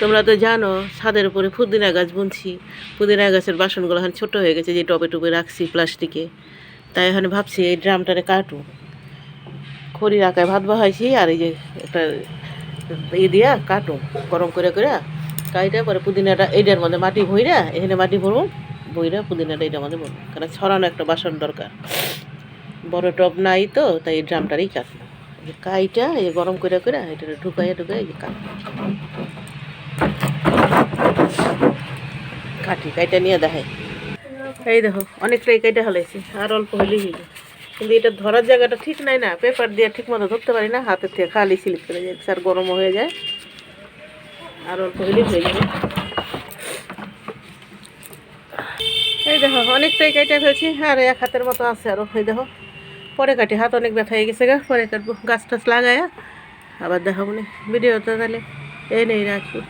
তোমরা তো জানো ছাদের উপরে পুদিনা গাছ বুনছি। পুদিনা গাছের বাসনগুলো এখন ছোটো হয়ে গেছে, যে টবে টবে রাখছি প্লাস্টিকে। তাই এখানে ভাবছি এই ড্রামটারে কাটু, খড়ির আঁকায় ভাত বহাইছি, আর এই যে একটা দিয়া কাটু গরম করে কাইটা পরে পুদিনাটা এইটার মধ্যে মাটি ভইরা, এখানে মাটি ভরবো, বইরা পুদিনাটা এইটার মধ্যে ভরবো, কারণ ছড়ানো একটা বাসন দরকার। বড় টব নাই তো, তাই এই ড্রামটারই কাটবো। কাইটা এই গরম করে এটা ঢুকাইয়া এই যে কাটি কাইটা নিয়ে দেখে। এই দেখো অনেকটাই কাইটা হলাইছি, আর অল্প হলেই হইল। কিন্তু এটা ধরার জায়গাটা ঠিক নাই না, পেপার দিয়ে ঠিক মতো ধরতে পারি না, হাতের থেকে খালি স্লিপ করে যায়, স্যার গরমও হয়ে যায়। আর অল্প হলেই হয়ে যাবে। এই দেখো অনেকটাই কাইটা ফেলছি, আর এক হাতের মতো আছে আরও। এই দেখো পরে কাটি, হাত অনেক ব্যথা হয়ে গেছে, পরে কাটবো। গাছ টাছ লাগায় আবার দেখাবো না ভিডিওতে, তাহলে এই নেই রাখি।